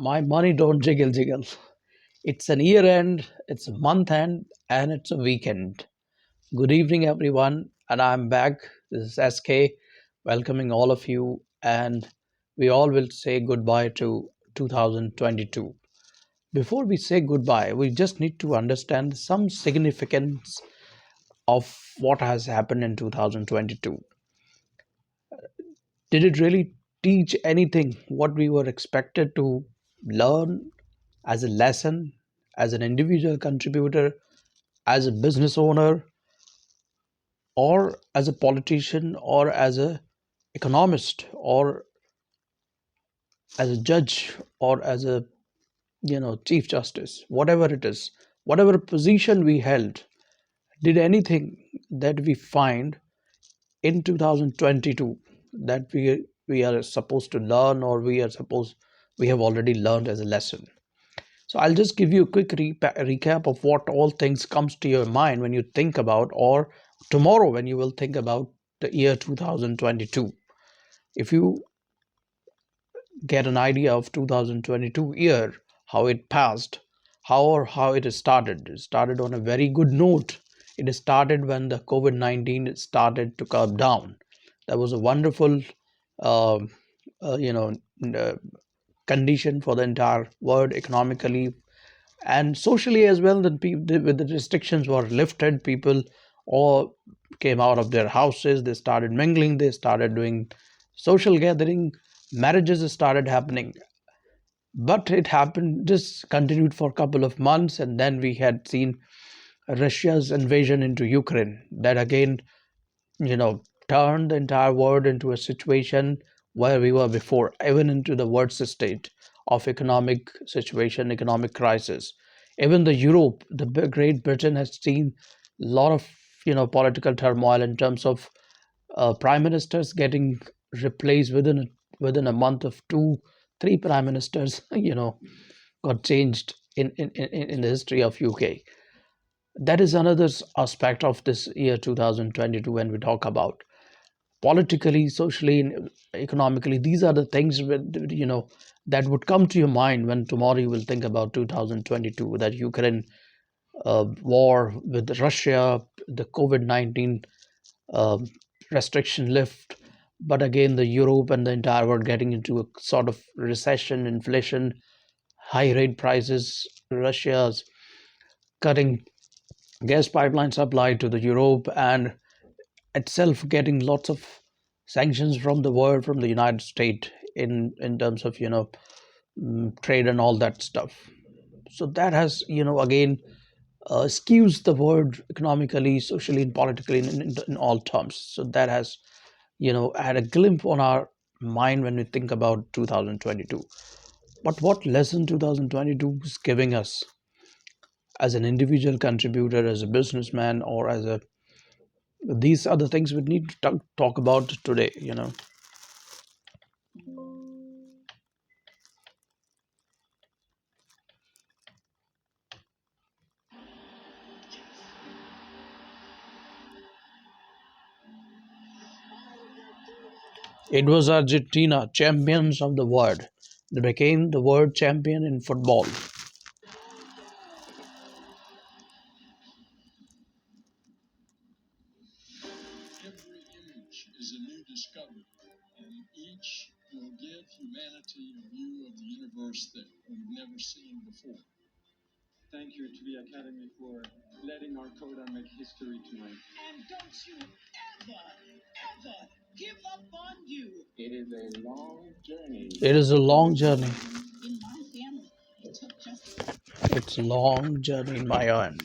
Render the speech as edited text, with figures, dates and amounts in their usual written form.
My money don't jiggle jiggle. It's an year end, it's a month end, and it's a weekend. Good evening, everyone, and I'm back. This is SK, welcoming all of you, and we all will say goodbye to 2022. Before we say goodbye, we just need to understand some significance of what has happened in 2022. Did it really teach anything what we were expected to learn as a lesson, as an individual contributor, as a business owner, or as a politician, or as a economist, or as a judge, or as a chief justice, whatever it is, whatever position we held, did anything that we find in 2022 that we are supposed to learn, or we have already learned as a lesson. So I'll just give you a quick recap of what all things comes to your mind when you think about, or tomorrow when you will think about the year 2022. If you get an idea of 2022 year, how it passed, how it started. It started on a very good note. It started when the COVID-19 started to curb down. That was a wonderful, uh, uh, you know, uh, condition for the entire world economically and socially as well. Then with the restrictions were lifted, people all came out of their houses. They started mingling. They started doing social gathering. Marriages started happening, but it happened just continued for a couple of months, and then we had seen Russia's invasion into Ukraine. That again, turned the entire world into a situation where we were before, even into the worst state of economic situation, economic crisis. Even the Europe, Great Britain has seen a lot of political turmoil in terms of prime ministers getting replaced within a month of three prime ministers got changed in the history of UK. That is another aspect of this year 2022 when we talk about politically, socially, and economically. These are the things that would come to your mind when tomorrow you will think about 2022, that Ukraine war with Russia, the COVID-19 uh, restriction lift, but again the Europe and the entire world getting into a sort of recession, inflation, high rate prices, Russia's cutting gas pipeline supply to the Europe, and itself getting lots of sanctions from the world, from the United States, in terms of trade and all that stuff. So that has again skews the world economically, socially, and politically in all terms. So that has had a glimpse on our mind when we think about 2022. But what lesson 2022 is giving us as an individual contributor, as a businessman, or as a these are the things we need to talk about today. It was Argentina, champions of the world. They became the world champion in football. It is a long journey. It's a long journey in my end.